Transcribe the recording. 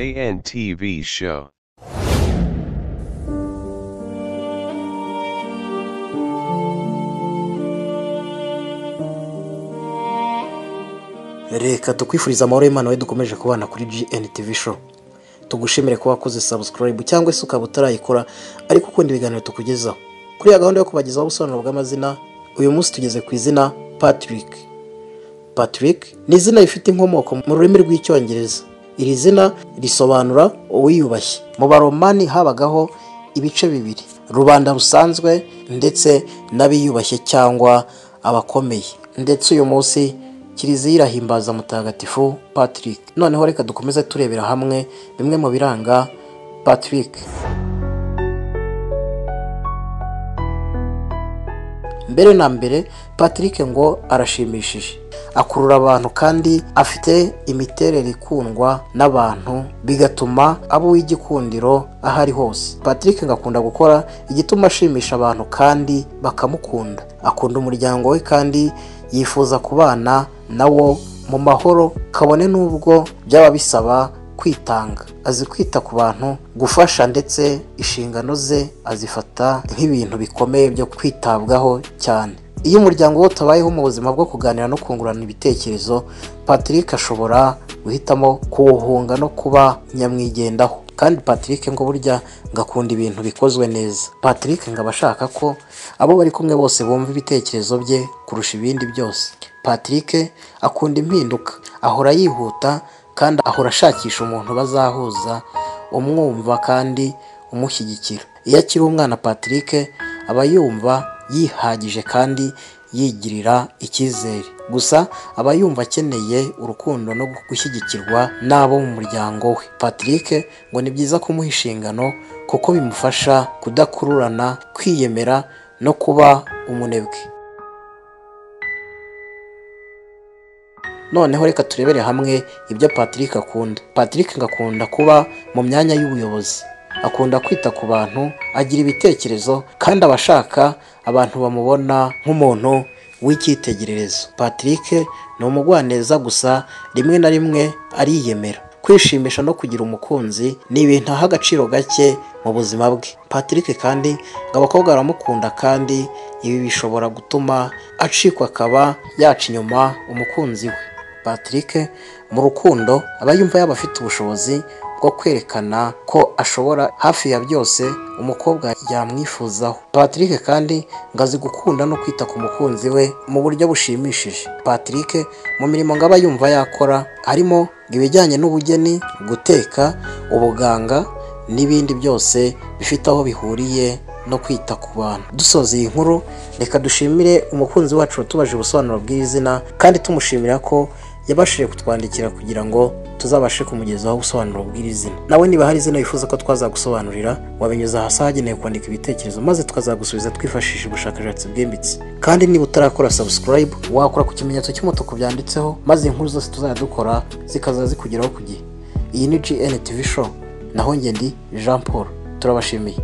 JNTV Show. Reka tukwifuriza amahoro y'Imana we dukomeje kubana kuri GNTV Show. Tugushimire ko wakoze subscribe cyangwa se ukaba utarayikora ariko ukunda ibiganiro tukugezaho. Kuri ya gahunda yo kubagezaho ubusobanuro bw'amazina, uyu munsi tugeze ku izina Patrick. Patrick ni izina rifite inkomoko mu rurimi rw'icyongereza. Iri zina risobanura uwiyubashye. Mu baromani habagaho ibice bibiri: rubanda rusanzwe ndetse n'abiyubashye cyangwa abakomeye. Ndetse uyu munsi Kiliziya irahimbaza mutagatifu Patrick. Noneho reka dukomeze turebera hamwe bimwe mu biranga Patrick. Mbere na mbere, Patrick ngo arashimishije, akurura abantu kandi afite imiterere ikundwa n'abantu, bigatuma abo w'igikundiro ahari hose. Patrick ngakunda gukora igituma ashimisha abantu kandi bakamukunda. Akunda umuryango we kandi yifuza kubana nawo mu mahoro, kabone n'ubwo byaba bisaba kwitanga. Azi kwita ku bantu, gufasha, ndetse inshingano ze azifata nk'ibintu bikomeye byo kwitabwaho cyane. Iyo umuryango wote utabayeho mu buzima bwo kuganira no kungurana ibitekerezo, Patrick ashobora guhitamo kuwuhunga no kuba nyamwigendaho. Kandi Patrick ngo burya ngakunda ibintu bikozwe neza. Patrick ngo abashaka ko abo bari kumwe bose bumva ibitekerezo bye kurusha ibindi byose. Patrick akunda impinduka, ahora yihuta kandi ahora ashakisha umuntu bazahuza, umwumva kandi umushyigikira. Iyo akiri umwana, Patrick aba yumva yihagije kandi yigirira icyizere. Gusa aba yumva akeneye urukundo no gushyigikirwa n'abo mu muryango we. Patrick ngo ni byiza kumuha inshingano kuko bimufasha kudakururana, kwiyemera no kuba umunebwe. Noneho reka turebere hamwe ibyo Patrick akunda. Patrick ngakunda kuba mu myanya y'ubuyobozi, akunda kwita ku bantu, agira ibitekerezo kandi abashaka abantu bamubona nk'umuntu w'icyitegererezo. Patrick ni umugwaneza, gusa rimwe na rimwe ariyemera. Kwishimisha no kugira umukunzi ni ibintu aha agaciro gake mu buzima bwe. Patrick kandi ngo abakobwa baramukunda kandi ibi bishobora gutuma acikwa, akaba yaca inyuma umukunzi we. Patrick mu rukundo aba yumva yaba afite ubushobozi bwo kwerekana ko ashobora hafi ya byose umukobwa yamwifuzaho. Patrick kandi ngo azi gukunda no kwita ku mukunzi we mu buryo bushimishije. Patrick mu mirimo ngo aba yumva yakora harimo ibijyanye n'ubugeni, guteka, ubuganga n'ibindi byose bifite aho bihuriye no kwita ku bantu. Dusoza iyi nkuru, reka dushimire umukunzi wacu tubaje ubusobanuro bw'izina kandi tumushimira ko yabashije kutwandikira kugira ngo tuzabashe kumugezaho ubusobanuro bw'izina. Nawe niba hari izina wifuza ko twazagusobanurira, wabinyuza hasi ahagenewe kwandika ibitekerezo maze tukazagusubiza twifashishije ubushakashatsi bwimbitse. Kandi niba utarakora subscribe, wakora ku kimenyetso cy'umutuku byanditseho, maze inkuru zose tuzajya dukora zikaza zikugeraho ku gihe. Iyi ni GNTV Show, naho njye ndi Jean Paul. Turabashimiye.